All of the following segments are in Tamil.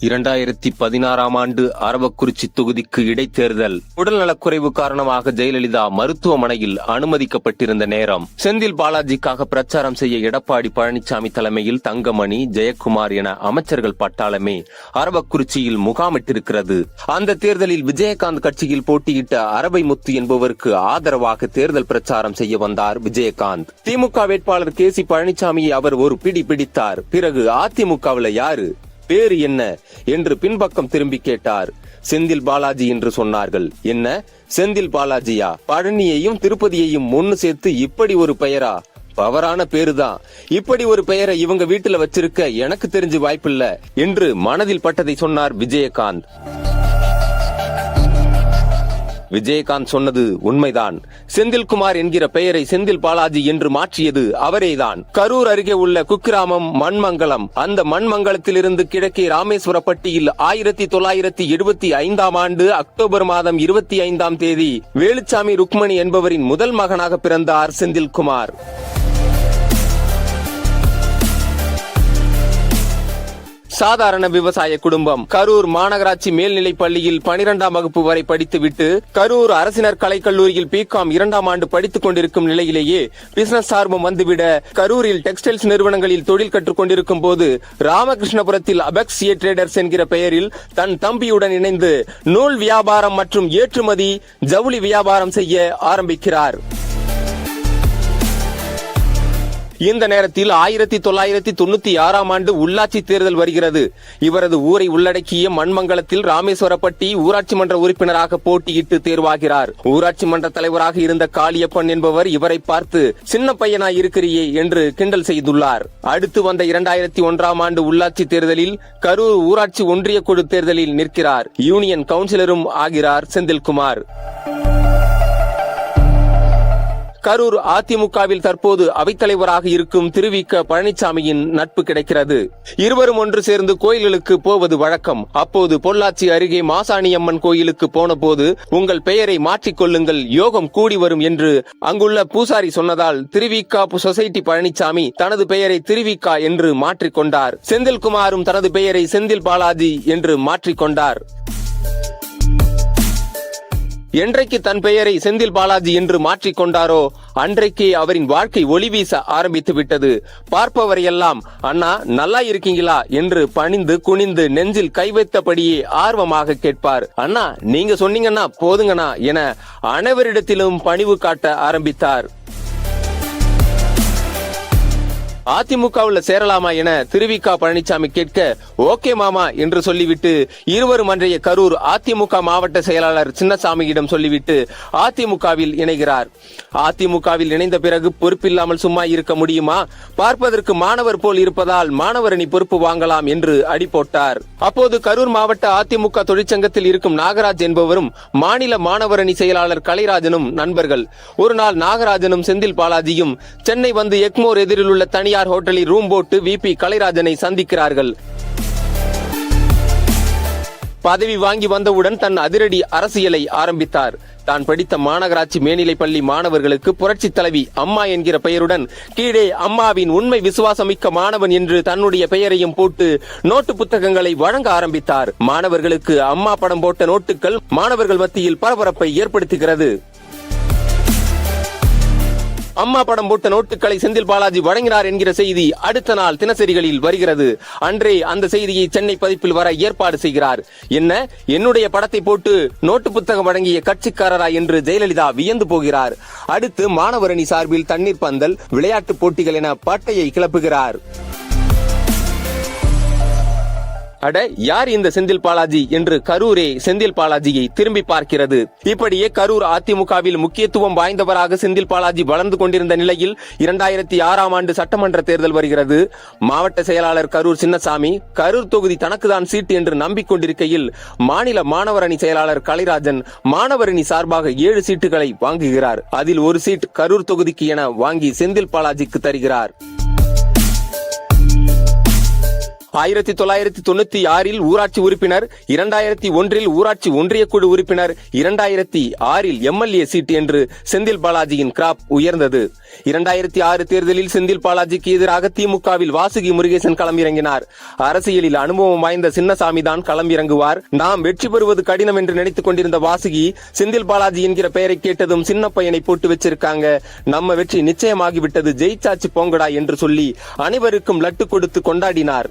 2016 ஆண்டு அரவக்குறிச்சி தொகுதிக்கு இடைத்தேர்தல். உடல்நலக்குறைவு காரணமாக ஜெயலலிதா மருத்துவமனையில் அனுமதிக்கப்பட்டிருந்த நேரம். செந்தில் பாலாஜிக்காக பிரச்சாரம் செய்ய எடப்பாடி பழனிசாமி தலைமையில் தங்கமணி, ஜெயக்குமார் என அமைச்சர்கள் பட்டாளமே அரவக்குறிச்சியில் முகாமிட்டிருக்கிறது. அந்த தேர்தலில் விஜயகாந்த் கட்சியில் போட்டியிட்ட அரவை முத்து என்பவருக்கு ஆதரவாக தேர்தல் பிரச்சாரம் செய்ய வந்தார் விஜயகாந்த். திமுக வேட்பாளர் கே சி பழனிசாமியை அவர் ஒரு பிடி பிடித்தார். பிறகு அதிமுகவில் யாரு, பேரு என்ன என்று பின்பக்கம் திரும்பி கேட்டார். செந்தில் பாலாஜி என்று சொன்னார்கள். என்ன செந்தில் பாலாஜியா? பழனியையும் திருப்பதியையும் ஒன்னு சேர்த்து இப்படி ஒரு பெயரா? பவரான பேருதான். இப்படி ஒரு பெயரை இவங்க வீட்டுல வச்சிருக்க எனக்கு தெரிஞ்சு வாய்ப்பில்ல என்று மனதில் பட்டதை சொன்னார் விஜயகாந்த். விஜயகாந்த் சொன்னது உண்மைதான். செந்தில்குமார் என்கிற பெயரை செந்தில் பாலாஜி என்று மாற்றியது அவரேதான். கரூர் அருகே உள்ள குக்கிராமம் மண்மங்கலம். அந்த மண்மங்கலத்திலிருந்து கிழக்கே ராமேஸ்வரப்பட்டியில் 1975 ஆண்டு அக்டோபர் மாதம் 25ஆம் தேதி வேலுச்சாமி ருக்மணி என்பவரின் முதல் மகனாக பிறந்தார் செந்தில்குமார். சாதாரண விவசாய குடும்பம். கரூர் மாநகராட்சி மேல்நிலைப் பள்ளியில் 12ஆம் வகுப்பு வரை படித்துவிட்டு கரூர் அரசினர் கலைக்கல்லூரியில் பிகாம் 2ஆம் ஆண்டு படித்துக் கொண்டிருக்கும் நிலையிலேயே பிசினஸ் ஆர்வம் வந்துவிட கரூரில் டெக்ஸ்டைல்ஸ் நிறுவனங்களில் தொழில் கற்றுக் கொண்டிருக்கும் போது ராமகிருஷ்ணபுரத்தில் அபெக்ஸ் ட்ரேடர்ஸ் என்கிற பெயரில் தன் தம்பியுடன் இணைந்து நூல் வியாபாரம் மற்றும் ஏற்றுமதி ஜவுளி வியாபாரம் செய்ய ஆரம்பிக்கிறார். இந்த நேரத்தில் 1996ஆம் ஆண்டு உள்ளாட்சி தேர்தல் வருகிறது. இவரது ஊரை உள்ளடக்கிய மண்மங்கலத்தில் ராமேஸ்வரப்பட்டி ஊராட்சி மன்ற உறுப்பினராக போட்டியிட்டு தேர்வாகிறார். ஊராட்சி மன்ற தலைவராக இருந்த காளியப்பன் என்பவர் இவரை பார்த்து சின்ன பையனாய் இருக்கிறியே என்று கிண்டல் செய்துள்ளார். அடுத்து வந்த 2001ஆம் ஆண்டு உள்ளாட்சி தேர்தலில் கரூர் ஊராட்சி ஒன்றிய குழு தேர்தலில் நிற்கிறார். யூனியன் கவுன்சிலரும் ஆகிறார் செந்தில்குமார். கரூர் அதிமுகவில் தற்போது அவைத்தலைவராக இருக்கும் திருவிக பழனிசாமியின் நட்பு கிடைக்கிறது. இருவரும் ஒன்று சேர்ந்து கோயில்களுக்கு போவது வழக்கம். அப்போது பொள்ளாச்சி அருகே மாசாணியம்மன் கோயிலுக்கு போன போது உங்கள் பெயரை மாற்றிக் கொள்ளுங்கள், யோகம் கூடி வரும் என்று அங்குள்ள பூசாரி சொன்னதால் திருவிக சொசைட்டி பழனிசாமி தனது பெயரை திருவிக என்று மாற்றிக்கொண்டார். செந்தில்குமாரும் தனது பெயரை செந்தில் பாலாஜி என்று மாற்றிக்கொண்டார். என்றைக்கு தன் பெயரை செந்தில் பாலாஜி என்று மாற்றிக்கொண்டாரோ அன்றைக்கே அவரின் வாழ்க்கை ஒளி வீச ஆரம்பித்து விட்டது. பார்ப்பவரையெல்லாம் அண்ணா நல்லா இருக்கீங்களா என்று பணிந்து குனிந்து நெஞ்சில் கை வைத்தபடியே ஆர்வமாக கேட்பார். அண்ணா நீங்க சொன்னீங்கன்னா போதுங்கண்ணா என அனைவரிடத்திலும் பணிவு காட்ட ஆரம்பித்தார். அதிமுகவில் சேரலாமா என திருவிக பழனிசாமி கேட்க ஓகே மாமா என்று சொல்லிவிட்டு இருவரும் அன்றைய கரூர் அதிமுக மாவட்ட செயலாளர் சின்னசாமியிடம் சொல்லிவிட்டு அதிமுகவில் இணைகிறார். அதிமுகவில் இணைந்த பிறகு பொறுப்பில்லாமல் சும்மா இருக்க முடியுமா? பார்ப்பதற்கு மாணவர் போல் இருப்பதால் மாணவரணி பொறுப்பு வாங்கலாம் என்று அடி போட்டார். அப்போது கரூர் மாவட்ட அதிமுக தொழிற்சங்கத்தில் இருக்கும் நாகராஜ் என்பவரும் மாநில மாணவரணி செயலாளர் கலைராஜனும் நண்பர்கள். ஒரு நாள் நாகராஜனும் செந்தில் பாலாஜியும் சென்னை வந்து எக்மோர் எதிரில் உள்ள தனியார் ஹோட்டலில் ரூம் போட்டு விபி கலைராஜனை சந்திக்கிறார்கள். பதவி வாங்கி வந்தவுடன் தன் அதிரடி அரசியலை ஆரம்பித்தார். தான் படித்த மாநகராட்சி மேல்நிலைப் பள்ளி மாணவர்களுக்கு புரட்சி தலைவி அம்மா என்கிற பெயருடன் கீழே அம்மாவின் உண்மை விசுவாசமிக்க மாணவன் என்று தன்னுடைய பெயரையும் போட்டு நோட்டு புத்தகங்களை வழங்க ஆரம்பித்தார். மாணவர்களுக்கு அம்மா படம் போட்ட நோட்டுகள் மாணவர்கள் மத்தியில் பரபரப்பை ஏற்படுத்துகிறது. அம்மா படம் போட்ட நோட்டுகளை செந்தில் பாலாஜி வழங்கினார் என்கிற செய்தி அடுத்த நாள் தினசரிகளில் வருகிறது. அன்றே அந்த செய்தியை சென்னை பதிப்பில் வர ஏற்பாடு செய்கிறார். என்ன, என்னுடைய படத்தை போட்டு நோட்டு புத்தகம் வழங்கிய கட்சிக்காரரா என்று ஜெயலலிதா வியந்து போகிறார். அடுத்து மாணவரணி சார்பில் தண்ணீர் பந்தல், விளையாட்டு போட்டிகள் என பட்டையை கிளப்புகிறார். அட யார் இந்த செந்தில் பாலாஜி என்று கரூரே செந்தில் பாலாஜியை திரும்பி பார்க்கிறது. இப்படியே கரூர் அதிமுகவில் முக்கியத்துவம் வாய்ந்தவராக செந்தில் பாலாஜி வளர்ந்து கொண்டிருந்த நிலையில் 2006ஆம் ஆண்டு சட்டமன்ற தேர்தல் வருகிறது. மாவட்ட செயலாளர் கரூர் சின்னசாமி கரூர் தொகுதி தனக்குதான் சீட்டு என்று நம்பிக்கொண்டிருக்கையில் மாநில மாணவரணி செயலாளர் கலைராஜன் மாணவரணி சார்பாக 7 சீட்டுகளை வாங்குகிறார். அதில் ஒரு சீட் கரூர் தொகுதிக்கு என வாங்கி செந்தில் பாலாஜிக்கு தருகிறார். 1996 ஊராட்சி உறுப்பினர், 2001 ஊராட்சி ஒன்றிய குழு உறுப்பினர், 2006 எம்எல்ஏ சீட் என்று செந்தில் பாலாஜியின் கிராப் உயர்ந்தது. 2006 தேர்தலில் செந்தில் பாலாஜிக்கு எதிராக திமுகவில் வாசுகி முருகேசன் களமிறங்கினார். அரசியலில் அனுபவம் வாய்ந்த சின்னசாமி தான் களமிறங்குவார். நாம் வெற்றி பெறுவது கடினம் என்று நினைத்துக் கொண்டிருந்த வாசுகி செந்தில் பாலாஜி என்கிற பெயரை கேட்டதும் சின்ன பையனை போட்டு வச்சிருக்காங்க, நம்ம வெற்றி நிச்சயமாகிவிட்டது, ஜெயிச்சாச்சு போங்கடா என்று சொல்லி அனைவருக்கும் லட்டு கொடுத்து கொண்டாடினார்.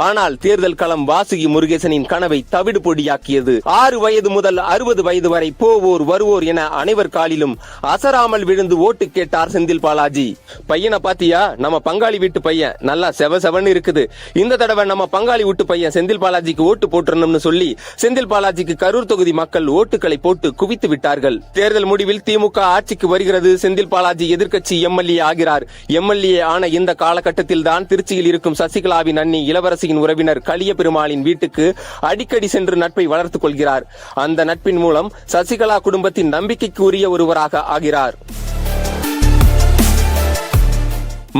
ஆனால் தேர்தல் களம் வாசுகி முருகேசனின் கனவை தவிடு பொடியாக்கியது. 6 வயது முதல் 60 வயது வரை போவோர் வருவோர் என அனைவர் காலிலும் அசராமல் விழுந்து ஓட்டு கேட்டார் செந்தில் பாலாஜி. பையனை பாத்தியா, நம்ம பங்காளி வீட்டு பையன், நல்லா செவன்னு இருக்குது, இந்த தடவை நம்ம பங்காளி வீட்டு பையன் செந்தில் பாலாஜிக்கு ஓட்டு போட்டுறணும்னு சொல்லி செந்தில் பாலாஜிக்கு கரூர் தொகுதி மக்கள் ஓட்டுகளை போட்டு குவித்து விட்டார்கள். தேர்தல் முடிவில் திமுக ஆட்சிக்கு வருகிறது. செந்தில் பாலாஜி எதிர்க்கட்சி எம்எல்ஏ ஆகிறார். எம்எல்ஏ ஆன இந்த காலகட்டத்தில் தான் திருச்சியில் இருக்கும் சசிகலாவின் அண்ணி இளவரசி உறவினர் கலிய பெருமாளின் வீட்டுக்கு அடிக்கடி சென்று நட்பை வளர்த்துக் கொள்கிறார். அந்த நட்பின் மூலம் சசிகலா குடும்பத்தின் நம்பிக்கைக்கு உரிய ஒருவராக ஆகிறார்.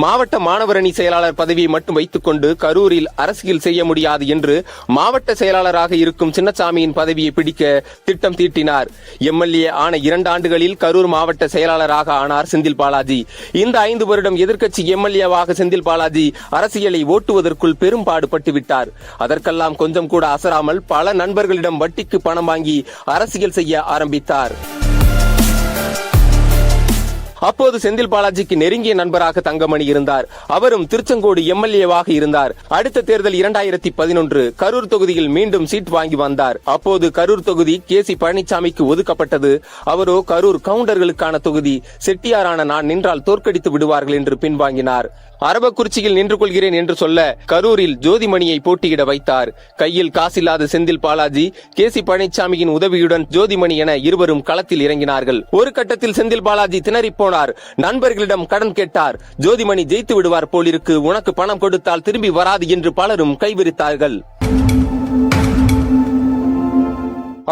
மாவட்ட மாணவரணி செயலாளர் பதவியை மட்டும் வைத்துக் கொண்டு கரூரில் அரசியல் செய்ய முடியாது என்று மாவட்ட செயலாளராக இருக்கும் சின்னசாமியின் பதவியை பிடிக்க திட்டம் தீட்டினார். எம்எல்ஏ ஆன 2 ஆண்டுகளில் கரூர் மாவட்ட செயலாளராக ஆனார் செந்தில் பாலாஜி. இந்த 5 வருடம் எதிர்க்கட்சி எம்எல்ஏவாக செந்தில் பாலாஜி அரசியலை ஓட்டுவதற்குள் பெரும் பாடுபட்டு விட்டார். அதற்கெல்லாம் கொஞ்சம் கூட அசராமல் பல நண்பர்களிடம் வட்டிக்கு பணம் வாங்கி அரசியல் செய்ய ஆரம்பித்தார். அப்போது செந்தில் பாலாஜிக்கு நெருங்கிய நண்பராக தங்கமணி இருந்தார். அவரும் திருச்செங்கோடு எம்எல்ஏவாக இருந்தார். அடுத்த தேர்தல் 2011 கரூர் தொகுதியில் மீண்டும் சீட் வாங்கி வந்தார். அப்போது கரூர் தொகுதி கேசி பழனிசாமிக்கு ஒதுக்கப்பட்டது. அவரோ கரூர் கவுண்டர்களுக்கான தொகுதி, செட்டியாரான நான் நின்றால் தோற்கடித்து விடுவார்கள் என்று பின்வாங்கினார். அரவக்குறிச்சியில் நின்று கொள்கிறேன் என்று சொல்ல கரூரில் ஜோதிமணியை போட்டியிட வைத்தார். கையில் காசில்லாத செந்தில் பாலாஜி கேசி பழனிசாமியின் உதவியுடன் ஜோதிமணி என இருவரும் களத்தில் இறங்கினார்கள். ஒரு கட்டத்தில் செந்தில் பாலாஜி திணறி போனார். நண்பர்களிடம் கடன் கேட்டார். ஜோதிமணி ஜெயித்து விடுவார் போலிருக்கு, உனக்கு பணம் கொடுத்தால் திரும்பி வராது என்று பலரும் கைவிரித்தார்கள்.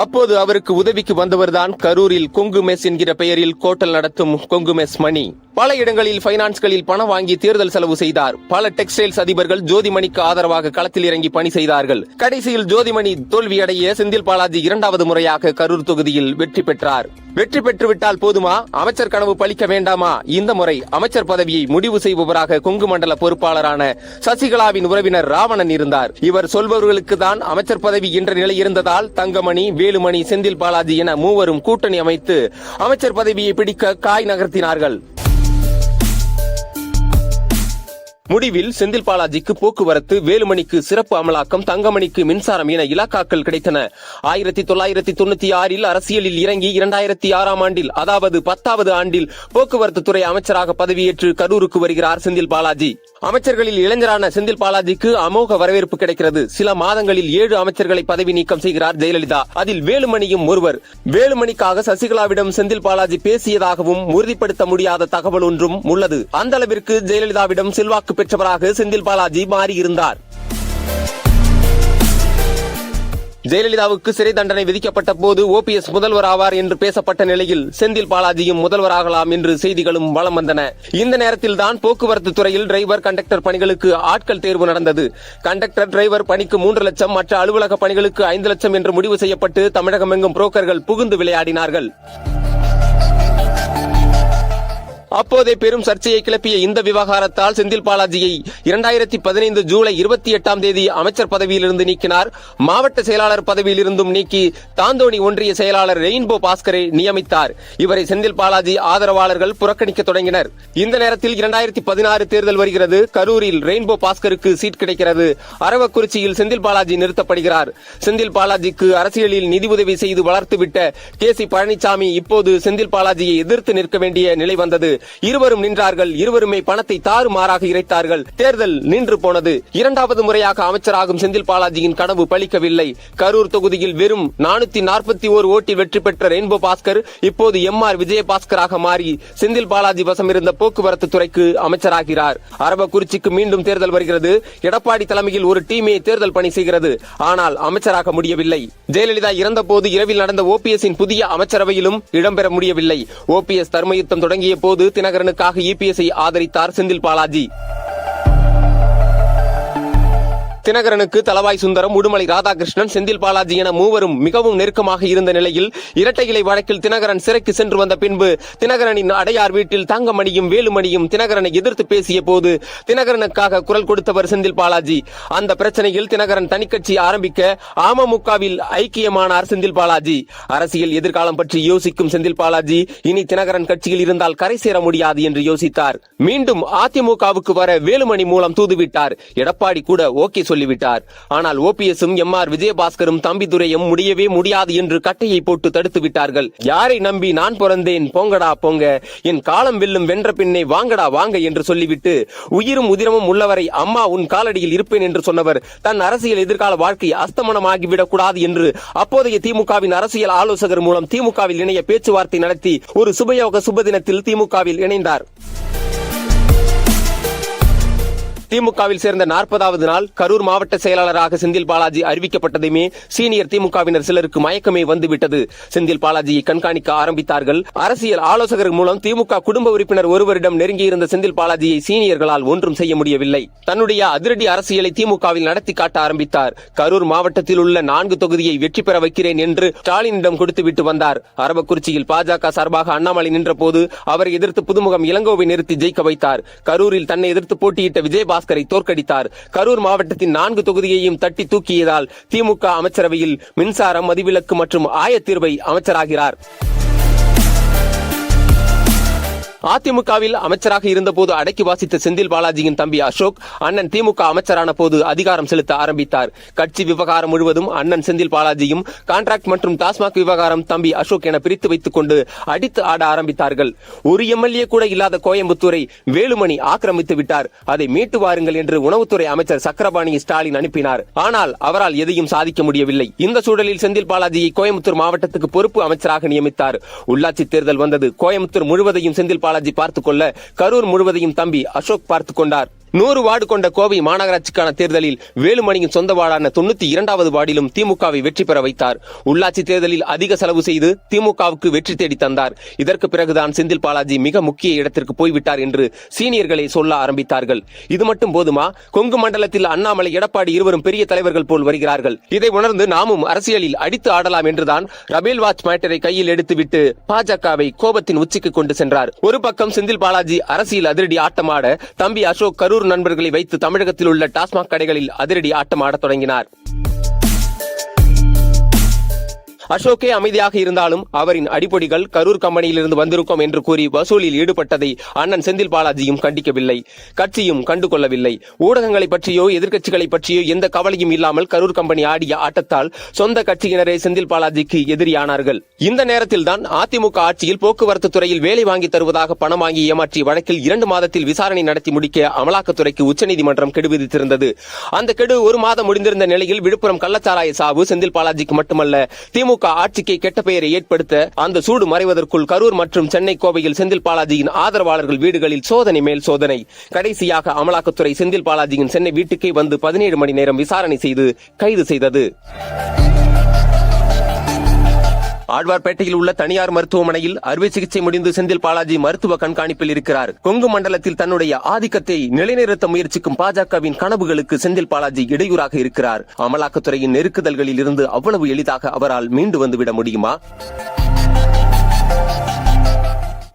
அப்போது அவருக்கு உதவிக்கு வந்தவர்தான் கரூரில் கொங்கு மெஸ் என்கிற பெயரில் கோட்டல் நடத்தும் கொங்கு மெஸ் மணி. பல இடங்களில் பைனான்ஸ்களில் பணம் வாங்கி தேர்தல் செலவு செய்தார். பல டெக்ஸ்டைல்ஸ் அதிபர்கள் ஜோதிமணிக்கு ஆதரவாக களத்தில் இறங்கி பணி செய்தார்கள். கடைசியில் ஜோதிமணி தோல்வியடைய செந்தில் பாலாஜி 2வது முறையாக கரூர் தொகுதியில் வெற்றி பெற்றார். வெற்றி பெற்றுவிட்டால் போதுமா, அமைச்சர் கனவு பலிக்க வேண்டாமா? இந்த முறை அமைச்சர் பதவியை முடிவு செய்பவராக கொங்கு மண்டல பொறுப்பாளரான சசிகலாவின் உறவினர் ராவணன் இருந்தார். இவர் சொல்பவர்களுக்கு தான் அமைச்சர் பதவி என்ற நிலை இருந்ததால் தங்கமணி, வேலுமணி, செந்தில் பாலாஜி என மூவரும் கூட்டணி அமைத்து அமைச்சர் பதவியை பிடிக்க காய் நகர்த்தினார்கள். முடிவில் செந்தில் பாலாஜிக்கு போக்குவரத்து, வேலுமணிக்கு சிறப்பு அமலாக்கம், தங்கமணிக்கு மின்சாரம் என இலாக்காக்கள் கிடைத்தன. 1996 அரசியலில் இறங்கி 2006 ஆண்டில், அதாவது 10வது ஆண்டில் போக்குவரத்து துறை அமைச்சராக பதவியேற்று கரூருக்கு வருகிறார் செந்தில் பாலாஜி. அமைச்சர்களில் இளைஞரான செந்தில் பாலாஜிக்கு அமோக வரவேற்பு கிடைக்கிறது. சில மாதங்களில் 7 அமைச்சர்களை பதவி நீக்கம் செய்கிறார் ஜெயலலிதா. அதில் வேலுமணியும் ஒருவர். வேலுமணிக்காக சசிகலாவிடம் செந்தில் பாலாஜி பேசியதாகவும் உறுதிப்படுத்த முடியாத தகவல் ஒன்றும் உள்ளது. அந்த அளவிற்கு ஜெயலலிதாவிடம் செல்வாக்கு பெற்றவராக செந்தில் பாலாஜி மாறியிருந்தார். ஜெயலலிதாவுக்கு சிறை தண்டனை விதிக்கப்பட்ட போது ஓபிஎஸ் முதல்வர் ஆவார் என்று பேசப்பட்ட நிலையில் செந்தில் பாலாஜியும் முதல்வராகலாம் என்று செய்திகளும் வலம் வந்தன. இந்த நேரத்தில் தான் போக்குவரத்து துறையில் டிரைவர், கண்டக்டர் பணிகளுக்கு ஆட்கள் தேர்வு நடந்தது. கண்டக்டர், டிரைவர் பணிக்கு 3 லட்சம், மற்ற அலுவலக பணிகளுக்கு 5 லட்சம் என்று முடிவு செய்யப்பட்டு தமிழகமெங்கும் புரோக்கர்கள் புகுந்து விளையாடினார்கள். அப்போதே பெரும் சர்ச்சையை கிளப்பிய இந்த விவகாரத்தால் செந்தில் பாலாஜியை 2015 ஜூலை 28ஆம் தேதி அமைச்சர் பதவியிலிருந்து நீக்கினார். மாவட்ட செயலாளர் பதவியிலிருந்தும் நீக்கி தாந்தோணி ஒன்றிய செயலாளர் ரெயின்போ பாஸ்கரை நியமித்தார். இவரை செந்தில் பாலாஜி ஆதரவாளர்கள் புறக்கணிக்க தொடங்கினர். இந்த நேரத்தில் 2016 தேர்தல் வருகிறது. கரூரில் ரெயின்போ பாஸ்கருக்கு சீட் கிடைக்கிறது. அரவக்குறிச்சியில் செந்தில் பாலாஜி நிறுத்தப்படுகிறார். செந்தில் பாலாஜிக்கு அரசியலில் நிதி உதவி செய்து வளர்த்துவிட்ட கேசி பழனிசாமி இப்போது செந்தில் பாலாஜியை எதிர்த்து நிற்க வேண்டிய நிலை வந்தது. இருவரும் நின்றார்கள். இருவருமே பணத்தை தாறுமாறாக இறைத்தார்கள். தேர்தல் நின்று போனது. 2வது முறையாக அமைச்சராகும் செந்தில் பாலாஜியின் கனவு பலிக்கவில்லை. கரூர் தொகுதியில் வெறும் 441 ஓட்டில் வெற்றி பெற்ற ரெயின்போ பாஸ்கர் இப்போது எம்ஆர் விஜயபாஸ்கராக மாறி செந்தில் பாலாஜி வசம் இருந்த போக்குவரத்து துறைக்கு அமைச்சராகிறார். அரவக்குறிச்சிக்கு மீண்டும் தேர்தல் வருகிறது. எடப்பாடி தலைமையில் ஒரு டீமே தேர்தல் பணி செய்கிறது. ஆனால் அமைச்சராக முடியவில்லை. ஜெயலலிதா இறந்த போது இரவில் நடந்த ஓபிஎஸ்ஸின் புதிய அமைச்சரவையிலும் இடம்பெற முடியவில்லை. ஓபிஎஸ் தர்மயுத்தம் தொடங்கிய போது தினகரனுக்காக இபிஎஸ்ஐ ஆதரித்தார் செந்தில் பாலாஜி. தினகரனுக்கு தளவாய் சுந்தரம், உடுமலை ராதாகிருஷ்ணன், செந்தில் பாலாஜி என மூவரும் மிகவும் நெருக்கமாக இருந்த நிலையில் இரட்டை இலை வழக்கில் தினகரன் சிறைக்கு சென்று வந்த பின்பு தினகரனின் அடையார் வீட்டில் தங்கமணியும் வேலுமணியும் தினகரனை எதிர்த்து பேசிய போது தினகரனுக்காக குரல் கொடுத்தவர் செந்தில் பாலாஜி. அந்த பிரச்சனையில் தினகரன் தனிக்கட்சி ஆரம்பிக்க அமமுகவில் ஐக்கியமானார் செந்தில் பாலாஜி. அரசியல் எதிர்காலம் பற்றி யோசிக்கும் செந்தில் பாலாஜி இனி தினகரன் கட்சியில் இருந்தால் கரை சேர முடியாது என்று யோசித்தார். மீண்டும் அதிமுகவுக்கு வர வேலுமணி மூலம் தூதுவிட்டார். எடப்பாடி கூட ஓகே சொல்லிவிட்டார். ஆனால் ஓபிஎஸும் எம்.ஆர். விஜயபாஸ்கரும் தம்பிதுரையும் முடியவே முடியாது என்று கட்டையை போட்டு தடுத்து விட்டார்கள். யாரை நம்பி நான் பிறந்தேன், போங்கடா போங்க, என் காலம் வெல்லும், வென்ற பின்னே வாங்கடா வாங்க என்று சொல்லிவிட்டு உயிரும் உதிரமும் உள்ளவரை அம்மா உன் காலடியில் இருப்பேன் என்று சொன்னவர் தன் அரசியல் எதிர்கால வாழ்க்கை அஸ்தமனமாகிவிடக் கூடாது என்று அப்போதைய திமுகவின் அரசியல் ஆலோசகர் மூலம் திமுகவில் இணைய பேச்சுவார்த்தை நடத்தி ஒரு சுபயோக சுபதினத்தில் திமுகவில் இணைந்தார். திமுகவில் சேர்ந்த 40வது நாள் கரூர் மாவட்ட செயலாளராக செந்தில் பாலாஜி அறிவிக்கப்பட்டதுமே சீனியர் திமுகவினர் சிலருக்கு மயக்கமே வந்துவிட்டது. செந்தில் பாலாஜியை கண்காணிக்க ஆரம்பித்தார்கள். அரசியல் ஆலோசகர் மூலம் திமுக குடும்ப உறுப்பினர் ஒருவரிடம் நெருங்கியிருந்த செந்தில் பாலாஜியை சீனியர்களால் ஒன்றும் செய்ய முடியவில்லை. தன்னுடைய அதிரடி அரசியலை திமுகவில் நடத்தி காட்ட ஆரம்பித்தார். கரூர் மாவட்டத்தில் உள்ள 4 தொகுதியை வெற்றி பெற வைக்கிறேன் என்று ஸ்டாலினிடம் கொடுத்துவிட்டு வந்தார். அரவக்குறிச்சியில் பாஜக சார்பாக அண்ணாமலை நின்ற போது அவரை எதிர்த்து புதுமுகம் இளங்கோவை நிறுத்தி ஜெயிக்க வைத்தார். கரூரில் தன்னை எதிர்த்து போட்டியிட்ட விஜயபாஸ்கரை தோற்கடித்தார். கரூர் மாவட்டத்தின் 4 தொகுதியையும் தட்டி தூக்கியதால் திமுக அமைச்சரவையில் மின்சாரம், மதிவிலக்கு மற்றும் ஆயத்தீர்வை அமைச்சராகிறார். அதிமுகவில் அமைச்சராக இருந்தபோது அடக்கி வாசித்த செந்தில் பாலாஜியின் தம்பி அசோக் அண்ணன் திமுக அமைச்சரான போது அதிகாரம் செலுத்த ஆரம்பித்தார். கட்சி விவகாரம் முழுவதும் அண்ணன் செந்தில் பாலாஜியும், கான்ட்ராக்ட் மற்றும் டாஸ்மாக் விவகாரம் தம்பி அசோக் என பிரித்து வைத்துக் கொண்டு அடித்து ஆட ஆரம்பித்தார்கள். ஒரு எம்எல்ஏ கூட இல்லாத கோயம்புத்தூரை வேலுமணி ஆக்கிரமித்து விட்டார். அதை மீட்டு வாருங்கள் என்று உணவுத்துறை அமைச்சர் சக்கரபாணி ஸ்டாலின் அனுப்பினார். ஆனால் அவரால் எதையும் சாதிக்க முடியவில்லை. இந்த சூழலில் செந்தில் பாலாஜியை கோயம்புத்தூர் மாவட்டத்துக்கு பொறுப்பு அமைச்சராக நியமித்தார். உள்ளாட்சி தேர்தல் வந்தது. கோயம்புத்தூர் முழுவதையும் செந்தில் பாலாஜி பார்த்துக் கொள்ள கரூர் முழுவதையும் தம்பி அசோக் பார்த்துக் கொண்டார். 100 வார்டு கொண்ட கோவை மாநகராட்சிக்கான தேர்தலில் வேலுமணியின் சொந்த வார்டான 92வது வார்டிலும் திமுகவை வெற்றி பெற வைத்தார். உள்ளாட்சி தேர்தலில் அதிக செலவு செய்து திமுகவுக்கு வெற்றி தேடி தந்தார். இதற்கு பிறகுதான் செந்தில் பாலாஜி மிக முக்கிய இடத்திற்கு போய்விட்டார் என்று சீனியர்களை சொல்ல ஆரம்பித்தார்கள். இது மட்டும் போதுமா? கொங்கு மண்டலத்தில் அண்ணாமலை, எடப்பாடி இருவரும் பெரிய தலைவர்கள் போல் வருகிறார்கள். இதை உணர்ந்து நாமும் அரசியலில் அடித்து ஆடலாம் என்றுதான் ரபேல் வாட்ச் மேட்டரை கையில் எடுத்துவிட்டு பாஜகவை கோபத்தின் உச்சிக்கு கொண்டு சென்றார். ஒரு பக்கம் செந்தில் பாலாஜி அரசியல் அதிரடி ஆட்டமாட, தம்பி அசோக் கரூர் நண்பர்களை வைத்து தமிழகத்தில் உள்ள டாஸ்மாக் கடைகளில் அதிரடி ஆட்டம் ஆடத் தொடங்கினார். அசோக்கே அமைதியாக இருந்தாலும் அவரின் அடிப்பொடிகள் கரூர் கம்பெனியில் இருந்து வந்திருக்கும் என்று கூறி வசூலில் ஈடுபட்டதை அண்ணன் செந்தில் பாலாஜியும் கண்டிக்கவில்லை. கட்சியும் கண்டுகொள்ளவில்லை. ஊடகங்களை பற்றியோ எதிர்க்கட்சிகளை பற்றியோ எந்த கவலையும் இல்லாமல் கரூர் கம்பெனி ஆடிய ஆட்டத்தால் சொந்த கட்சியினரே செந்தில் பாலாஜிக்கு எதிரியானார்கள். இந்த நேரத்தில் தான் அதிமுக ஆட்சியில் போக்குவரத்து துறையில் வேலை வாங்கி தருவதாக பணம் வாங்கி ஏமாற்றிய வழக்கில் 2 மாதத்தில் விசாரணை நடத்தி முடிக்க அமலாக்கத்துறைக்கு உச்சநீதிமன்றம் கெடு விதித்திருந்தது. அந்த கெடு 1 மாதம் முடிந்திருந்த நிலையில் விழுப்புரம் கள்ளச்சாராய சாவு செந்தில் பாலாஜிக்கு மட்டுமல்ல, திமுக ஆட்சிக்கு கெட்ட பெயரை ஏற்படுத்த அந்த சூடு மறைவதற்குள் கரூர் மற்றும் சென்னை, கோவையில் செந்தில் பாலாஜியின் ஆதரவாளர்கள் வீடுகளில் சோதனை மேல் சோதனை. கடைசியாக அமலாக்கத்துறை செந்தில் பாலாஜியின் சென்னை வீட்டுக்கே வந்து 17 மணி நேரம் விசாரணை செய்து கைது செய்தது. ஆழ்வார்பேட்டையில் உள்ள தனியார் மருத்துவமனையில் அறுவை சிகிச்சை முடிந்து செந்தில் பாலாஜி மருத்துவ கண்காணிப்பில் இருக்கிறார். கொங்கு மண்டலத்தில் தன்னுடைய ஆதிக்கத்தை நிலைநிறுத்த முயற்சிக்கும் பாஜகவின் கனவுகளுக்கு செந்தில் பாலாஜி இடையூறாக இருக்கிறார். அமலாக்கத்துறையின் நெருக்குதல்களில் இருந்து அவ்வளவு எளிதாக அவரால் மீண்டு வந்துவிட முடியுமா?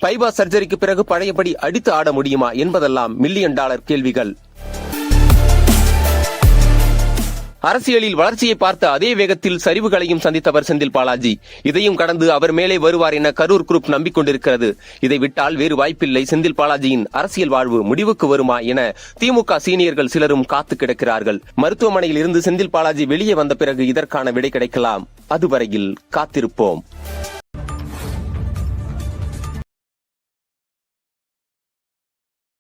பைபாஸ் சர்ஜரிக்கு பிறகு பழையபடி அடித்து ஆட முடியுமா என்பதெல்லாம் $1 மில்லியன் கேள்விகள். அரசியலில் வளர்ச்சியை பார்த்த அதே வேகத்தில் சரிவுகளையும் சந்தித்தவர் செந்தில் பாலாஜி. இதையும் கடந்து அவர் மேலே வருவார் என கரூர் குரூப் நம்பிக்கொண்டிருக்கிறது. இதை விட்டால் வேறு வாய்ப்பில்லை. செந்தில் பாலாஜியின் அரசியல் வாழ்வு முடிவுக்கு வருமா என திமுக சீனியர்கள் சிலரும் காத்து கிடக்கிறார்கள். மருத்துவமனையில் இருந்து செந்தில் பாலாஜி வெளியே வந்த பிறகு இதற்கான விடை கிடைக்கலாம். அதுவரையில் காத்திருப்போம்.